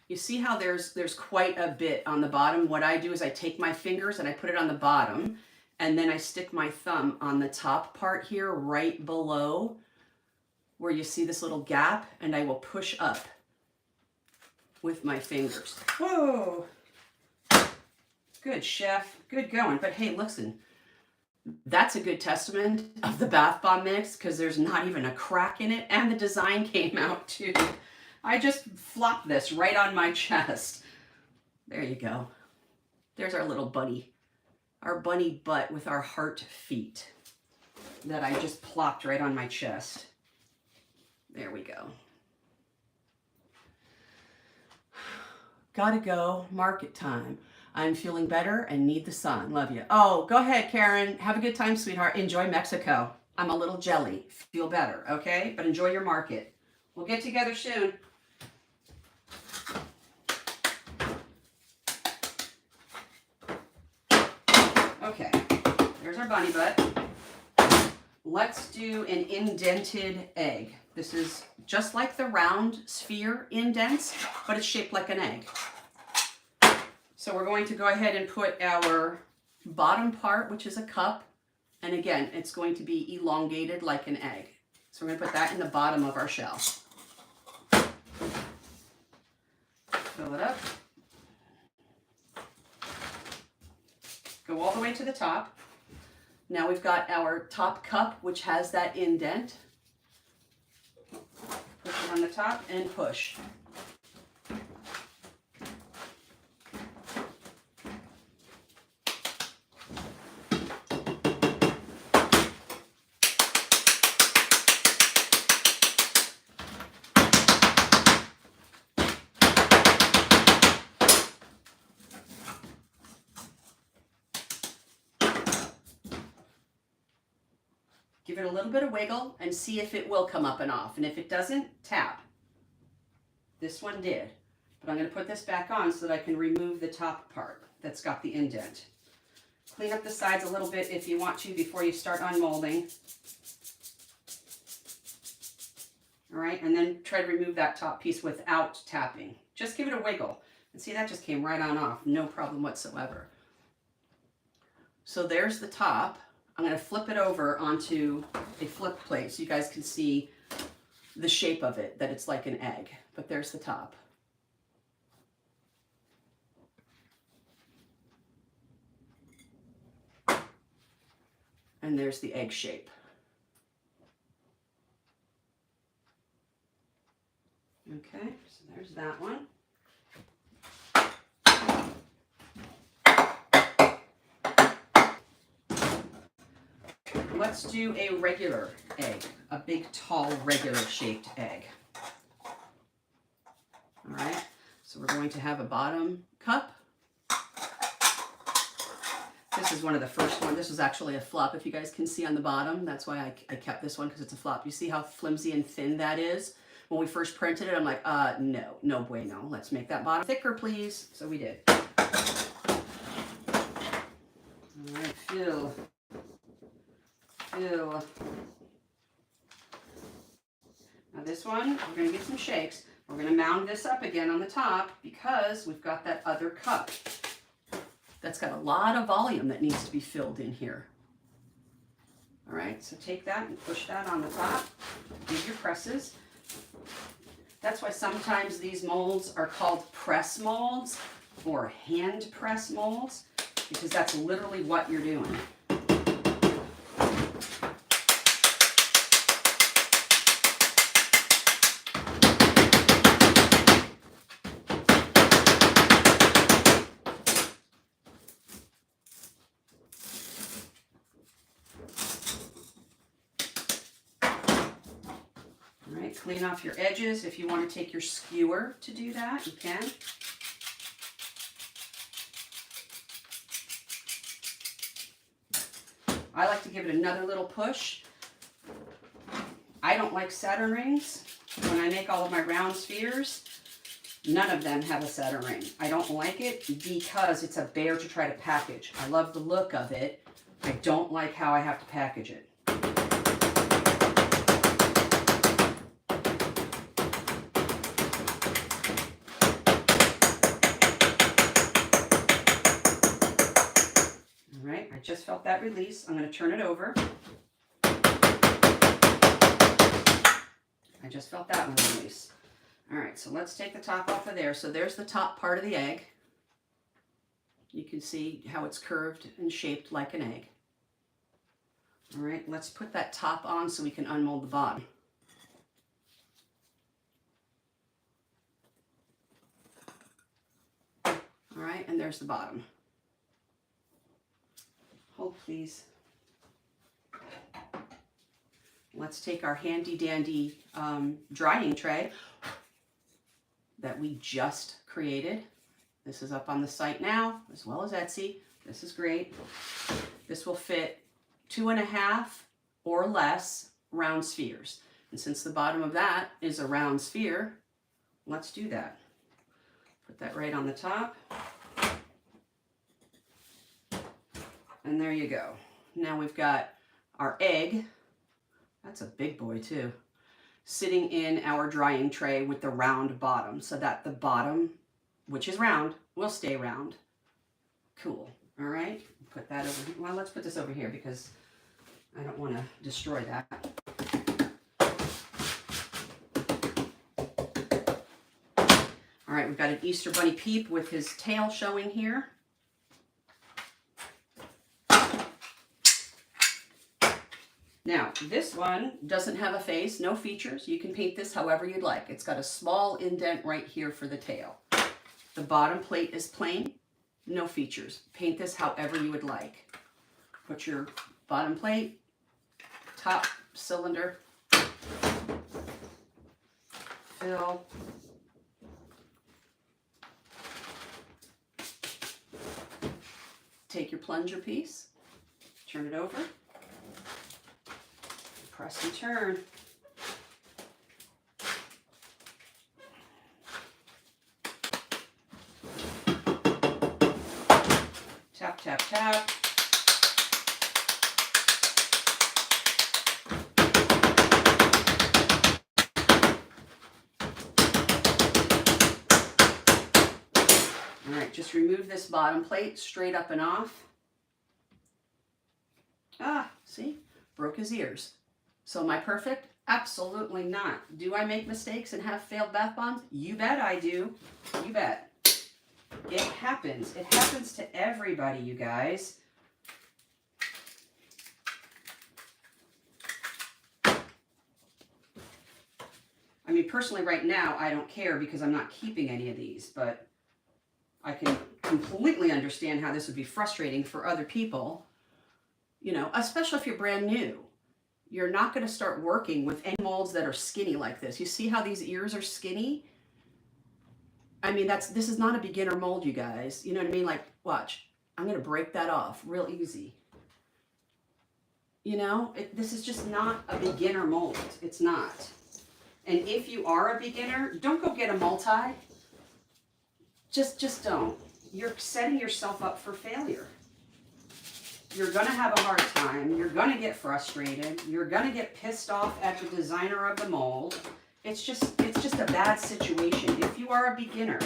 you see how there's quite a bit on the bottom. What I do is I take my fingers and I put it on the bottom, and then I stick my thumb on the top part here right below where you see this little gap, and I will push up with my fingers. Whoa! Good, chef. Good going. But hey, listen, that's a good testament of the bath bomb mix because there's not even a crack in it, and the design came out too. I just flopped this right on my chest. There you go. There's our little bunny. Our bunny butt with our heart feet that I just plopped right on my chest. There we go. Gotta go. Market time. I'm feeling better and need the sun. Love you. Oh, go ahead, Karen. Have a good time, sweetheart. Enjoy Mexico. I'm a little jelly. Feel better, okay? But enjoy your market. We'll get together soon. Okay, there's our bunny butt. Let's do an indented egg. This is just like the round sphere indents, but it's shaped like an egg. So we're going to go ahead and put our bottom part, which is a cup, and again, it's going to be elongated like an egg. So we're going to put that in the bottom of our shell. Fill it up. Go all the way to the top. Now we've got our top cup, which has that indent. Push it on the top and push. Give it a little bit of wiggle and see if it will come up and off. And if it doesn't, tap. This one did. But I'm going to put this back on so that I can remove the top part that's got the indent. Clean up the sides a little bit if you want to before you start unmolding. All right, and then try to remove that top piece without tapping. Just give it a wiggle. And see, that just came right on off. No problem whatsoever. So there's the top. I'm going to flip it over onto a flip plate so you guys can see the shape of it, that it's like an egg. But there's the top. And there's the egg shape. Okay, so there's that one. Let's do a regular egg, a big, tall, regular shaped egg. All right, so we're going to have a bottom cup. This is one of the first ones. This was actually a flop, if you guys can see on the bottom. That's why I kept this one, because it's a flop. You see how flimsy and thin that is? When we first printed it, I'm like, no bueno. Let's make that bottom thicker, please. So we did. All right, fill. Now this one, we're going to get some shakes. We're going to mound this up again on the top because we've got that other cup that's got a lot of volume that needs to be filled in here. All right, so take that and push that on the top. Give your presses. That's why sometimes these molds are called press molds or hand press molds, because that's literally what you're doing. Clean off your edges. If you want to take your skewer to do that, you can. I like to give it another little push. I don't like Saturn rings. When I make all of my round spheres, none of them have a Saturn ring. I don't like it because it's a bear to try to package. I love the look of it. I don't like how I have to package it. All right, I just felt that release. I'm going to turn it over. I just felt that one release. All right, so let's take the top off of there. So there's the top part of the egg. You can see how it's curved and shaped like an egg. All right, let's put that top on so we can unmold the bottom. All right, and there's the bottom. Hold, please. Let's take our handy dandy drying tray that we just created. This is up on the site now, as well as Etsy. This is great. This will fit 2.5 or less round spheres. And since the bottom of that is a round sphere, let's do that. Put that right on the top. And there you go. Now we've got our egg. That's a big boy too. Sitting in our drying tray with the round bottom so that the bottom, which is round, will stay round. Cool. All right. Put that over here. Well, let's put this over here because I don't want to destroy that. All right. We've got an Easter Bunny Peep with his tail showing here. Now, this one doesn't have a face, no features. You can paint this however you'd like. It's got a small indent right here for the tail. The bottom plate is plain, no features. Paint this however you would like. Put your bottom plate, top cylinder, fill. Take your plunger piece, turn it over. Press and turn. Tap, tap, tap. All right, just remove this bottom plate straight up and off. Ah, see? Broke his ears. So am I perfect? Absolutely not. Do I make mistakes and have failed bath bombs? You bet I do. You bet. It happens. It happens to everybody, you guys. I mean, personally right now, I don't care because I'm not keeping any of these, but I can completely understand how this would be frustrating for other people, you know, especially if you're brand new. You're not going to start working with any molds that are skinny like this. You see how these ears are skinny? I mean, this is not a beginner mold, you guys. You know what I mean? Like, watch. I'm going to break that off real easy. You know, this is just not a beginner mold. It's not. And if you are a beginner, don't go get a multi. Just don't. You're setting yourself up for failure. You're going to have a hard time. You're going to get frustrated. You're going to get pissed off at the designer of the mold. It's just a bad situation. If you are a beginner,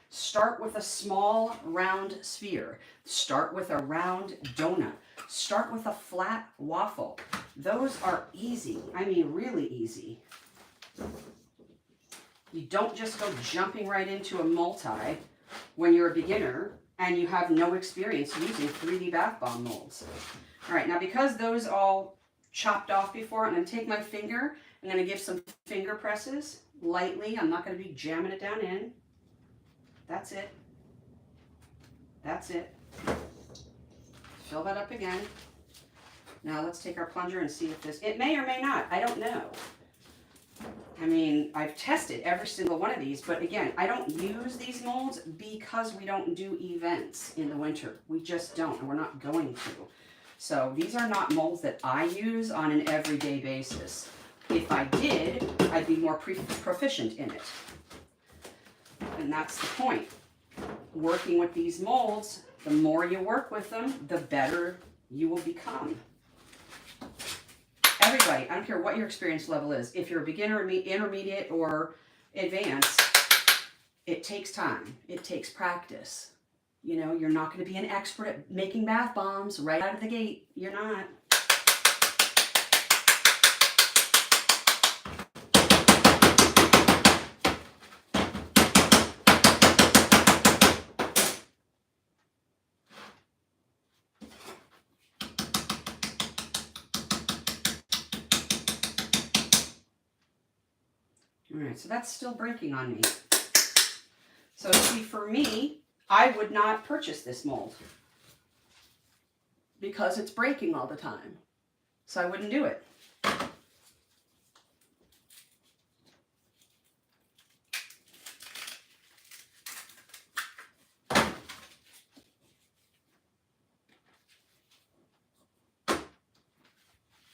start with a small round sphere. Start with a round donut. Start with a flat waffle. Those are easy. I mean, really easy. You don't just go jumping right into a multi when you're a beginner and you have no experience using 3D bath bomb molds. All right, now because those all chopped off before, I'm going to take my finger. I'm going to give some finger presses lightly. I'm not going to be jamming it down in. That's it. That's it. Fill that up again. Now let's take our plunger and see if this, it may or may not, I don't know. I mean, I've tested every single one of these, but again, I don't use these molds because we don't do events in the winter. We just don't, and we're not going to. So these are not molds that I use on an everyday basis. If I did, I'd be more proficient in it. And that's the point. Working with these molds, the more you work with them, the better you will become. Everybody, I don't care what your experience level is. If you're a beginner, intermediate, or advanced, it takes time. It takes practice. You know, you're not going to be an expert at making bath bombs right out of the gate. You're not. All right, so that's still breaking on me. So see, for me, I would not purchase this mold because it's breaking all the time. So I wouldn't do it.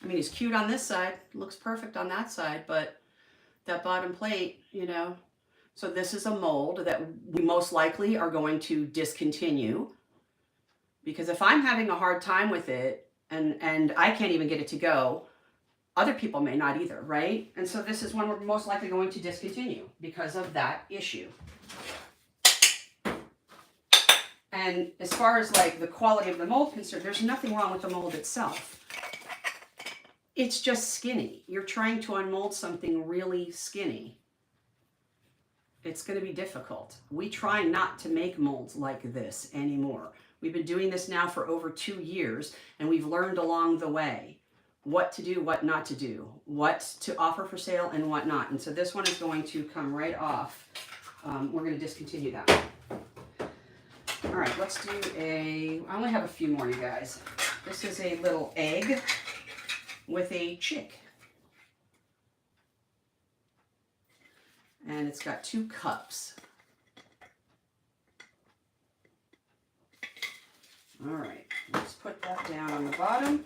I mean, it's cute on this side, looks perfect on that side, but that bottom plate, you know. So this is a mold that we most likely are going to discontinue, because if I'm having a hard time with it and I can't even get it to go, other people may not either, right? And so this is one we're most likely going to discontinue because of that issue. And as far as like the quality of the mold concerned, there's nothing wrong with the mold itself. It's just skinny. You're trying to unmold something really skinny. It's going to be difficult. We try not to make molds like this anymore. We've been doing this now for over 2 years, and we've learned along the way what to do, what not to do, what to offer for sale, and what not. And so this one is going to come right off. We're going to discontinue that one. All right, let's do I only have a few more, you guys. This is a little egg with a chick. And it's got 2 cups. All right, let's put that down on the bottom.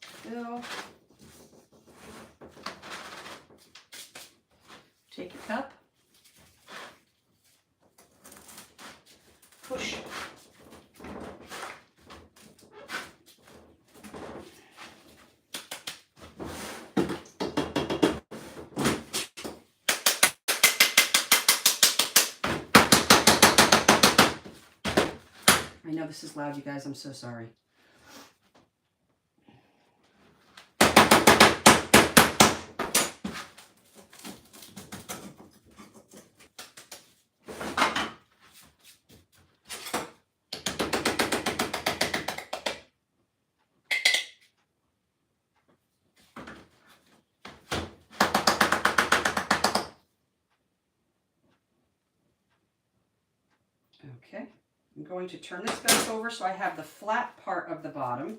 Fill. Take your cup. Push. I know this is loud, you guys. I'm so sorry. Okay. I'm going to turn this back over so I have the flat part of the bottom.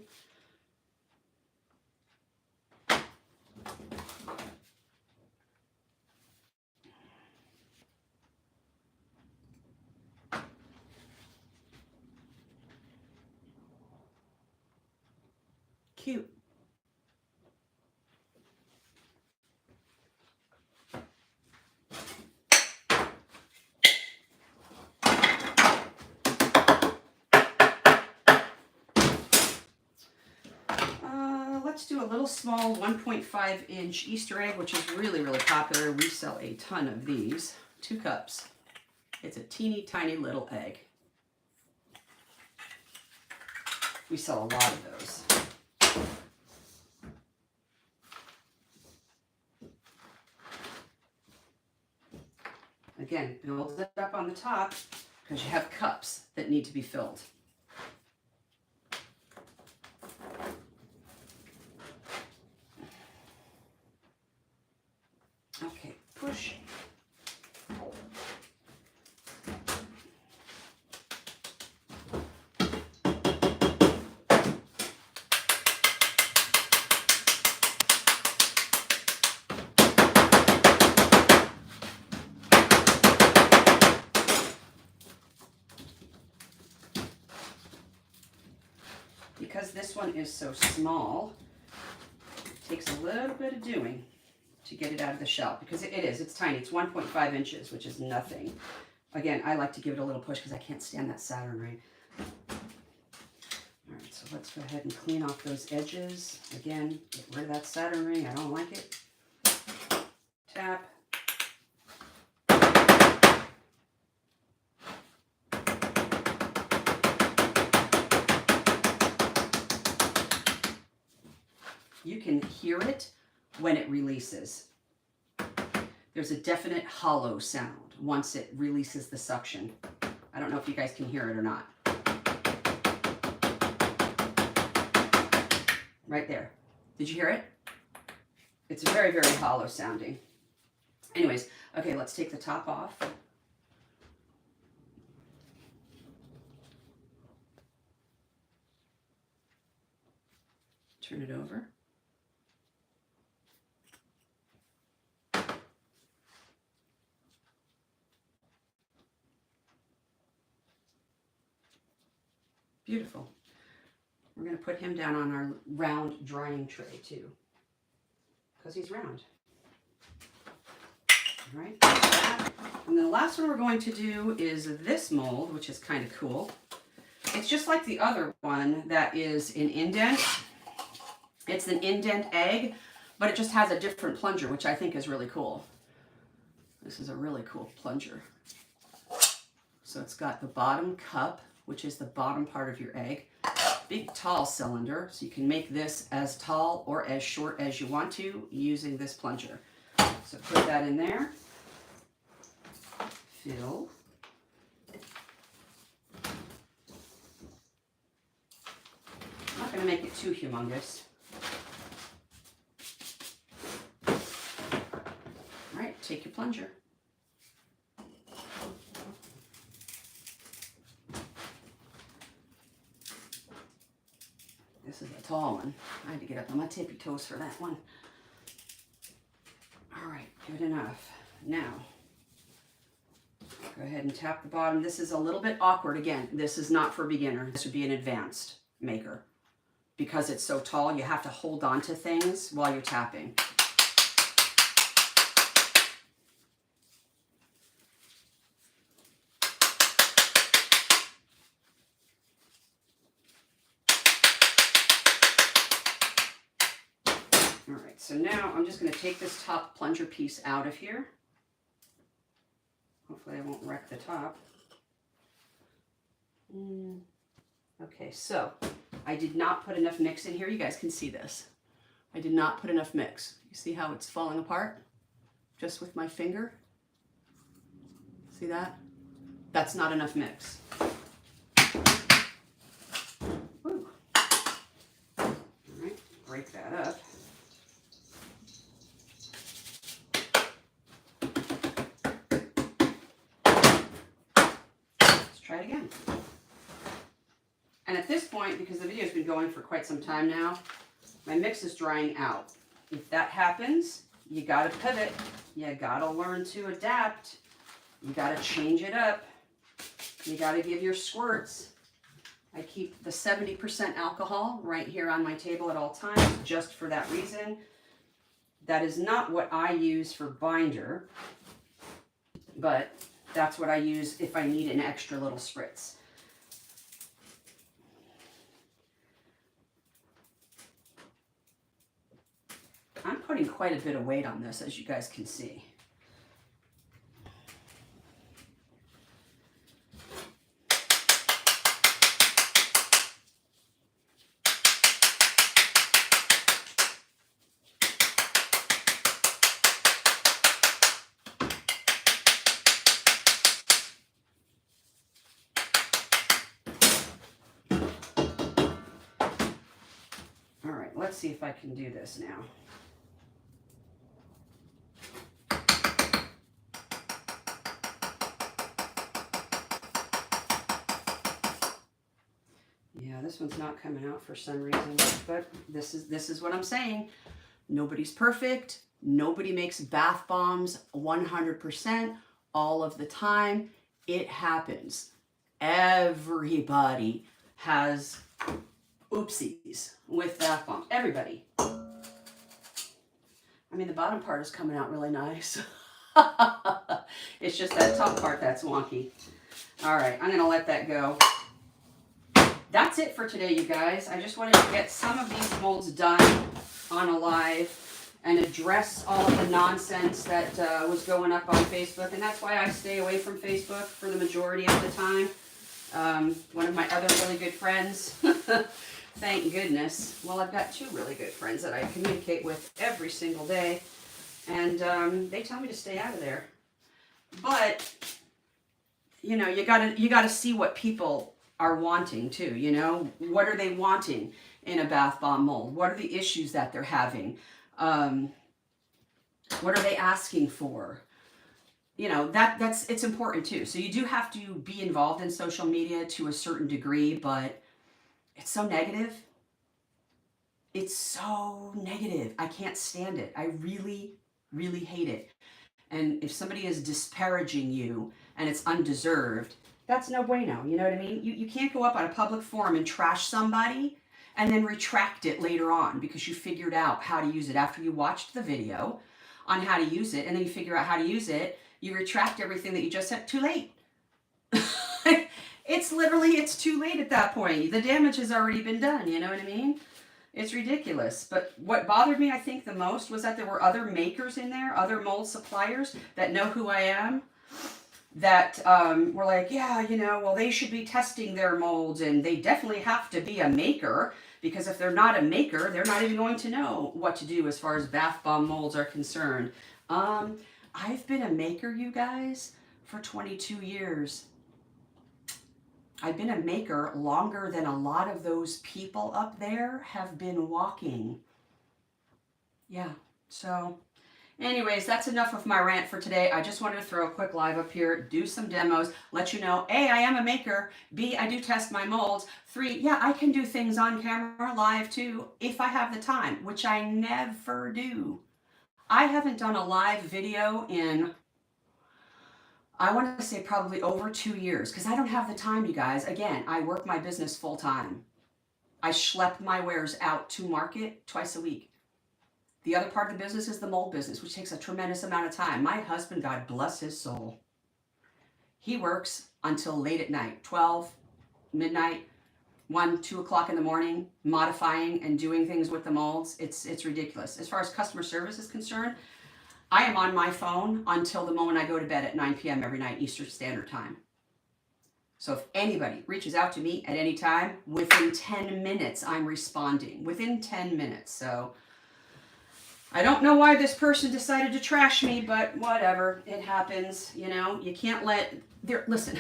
Cute. Let's do a little small 1.5-inch Easter egg, which is really, really popular. We sell a ton of these. 2 cups. It's a teeny tiny little egg. We sell a lot of those. Again, build it up on the top because you have cups that need to be filled. Okay, push. because this one is so small, it takes a little bit of doing to get it out of the shell, because it's tiny. It's 1.5 inches, which is nothing. Again, I like to give it a little push because I can't stand that Saturn ring. All right, so let's go ahead and clean off those edges. Again, get rid of that Saturn ring. I don't like it. Tap. You can hear it when it releases. There's a definite hollow sound once it releases the suction. I don't know if you guys can hear it or not. Right there. Did you hear it? It's very, very hollow sounding. Anyways, okay, let's take the top off. Turn it over. Beautiful. We're going to put him down on our round drying tray too, because he's round. All right. And the last one we're going to do is this mold, which is kind of cool. It's just like the other one that is an indent. It's an indent egg, but it just has a different plunger, which I think is really cool. This is a really cool plunger. So it's got the bottom cup, which is the bottom part of your egg. Big tall cylinder, so you can make this as tall or as short as you want to using this plunger. So put that in there. Fill. I'm not going to make it too humongous. All right, take your plunger. This is a tall one. I had to get up on my tippy toes for that one. All right, good enough. Now, go ahead and tap the bottom. This is a little bit awkward. Again, this is not for a beginner. This would be an advanced maker. Because it's so tall, you have to hold on to things while you're tapping. All right, so now I'm just going to take this top plunger piece out of here. Hopefully I won't wreck the top. Okay, so I did not put enough mix in here. You guys can see this. I did not put enough mix. You see how it's falling apart? Just with my finger. See that? That's not enough mix. Woo. All right, break that up. Try it again. And at this point, because the video's been going for quite some time now, my mix is drying out. If that happens, you gotta pivot. You gotta learn to adapt. You gotta change it up. You gotta give your squirts. I keep the 70% alcohol right here on my table at all times, just for that reason. That is not what I use for binder, but that's what I use if I need an extra little spritz. I'm putting quite a bit of weight on this, as you guys can see. All right, let's see if I can do this now. Yeah, this one's not coming out for some reason, but this is what I'm saying. Nobody's perfect. Nobody makes bath bombs 100% all of the time. It happens. Everybody has oopsies with bath bombs. Everybody. I mean, the bottom part is coming out really nice. It's just that top part that's wonky. All right, I'm going to let that go. That's it for today, you guys. I just wanted to get some of these molds done on a live and address all of the nonsense that was going up on Facebook. And that's why I stay away from Facebook for the majority of the time. One of my other really good friends, thank goodness. Well, I've got 2 really good friends that I communicate with every single day. And they tell me to stay out of there. But, you know, you gotta see what people are wanting too, you know. What are they wanting in a bath bomb mold? What are the issues that they're having? What are they asking for? You know, it's important too. So you do have to be involved in social media to a certain degree, but it's so negative. It's so negative. I can't stand it. I really, really hate it. And if somebody is disparaging you and it's undeserved, that's no bueno. You know what I mean? You can't go up on a public forum and trash somebody and then retract it later on because you figured out how to use it after you watched the video on how to use it, and then you figure out how to use it. You retract everything that you just said. Too late. It's too late at that point. The damage has already been done. You know what I mean? It's ridiculous. But what bothered me, I think, the most was that there were other makers in there, other mold suppliers that know who I am, that were like, yeah, you know, well, they should be testing their molds, and they definitely have to be a maker, because if they're not a maker, they're not even going to know what to do as far as bath bomb molds are concerned. I've been a maker, you guys, for 22 years. I've been a maker longer than a lot of those people up there have been walking. Yeah, so anyways, that's enough of my rant for today. I just wanted to throw a quick live up here, do some demos, let you know, A, I am a maker, B, I do test my molds, 3, yeah, I can do things on camera live too, if I have the time, which I never do. I haven't done a live video in, I want to say probably over 2 years, because I don't have the time, you guys. Again, I work my business full time. I schlep my wares out to market twice a week. The other part of the business is the mold business, which takes a tremendous amount of time. My husband, God bless his soul, he works until late at night, 12, midnight, 1, 2 o'clock in the morning, modifying and doing things with the molds. It's ridiculous. As far as customer service is concerned, I am on my phone until the moment I go to bed at 9 p.m. every night, Eastern Standard Time. So if anybody reaches out to me at any time, within 10 minutes, I'm responding. Within 10 minutes. So I don't know why this person decided to trash me, but whatever. It happens. You know, you can't let... Listen,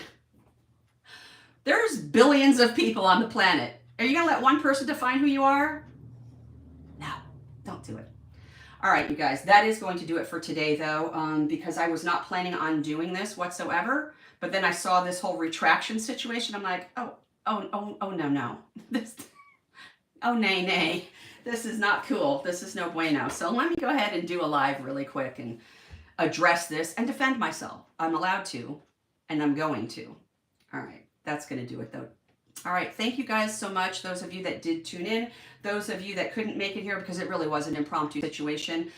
there's billions of people on the planet. Are you going to let one person define who you are? No, don't do it. All right, you guys, that is going to do it for today, though, because I was not planning on doing this whatsoever. But then I saw this whole retraction situation. I'm like, oh, no. Oh, nay. This is not cool. This is no bueno. So let me go ahead and do a live really quick and address this and defend myself. I'm allowed to, and I'm going to. All right, that's going to do it, though. All right, thank you guys so much, those of you that did tune in, those of you that couldn't make it here because it really was an impromptu situation.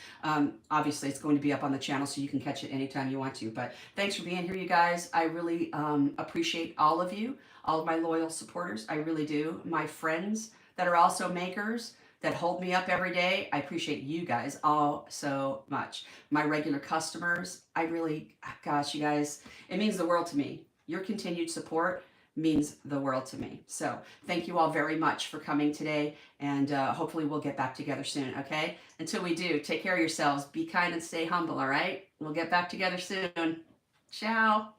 Obviously, it's going to be up on the channel, so you can catch it anytime you want to. But thanks for being here, you guys. I really appreciate all of you, all of my loyal supporters. I really do. My friends that are also makers that hold me up every day. I appreciate you guys all so much. My regular customers, I really, gosh, you guys, it means the world to me. Your continued support means the world to me. So thank you all very much for coming today, and hopefully we'll get back together soon, okay? Until we do, take care of yourselves, be kind and stay humble, all right? We'll get back together soon. Ciao.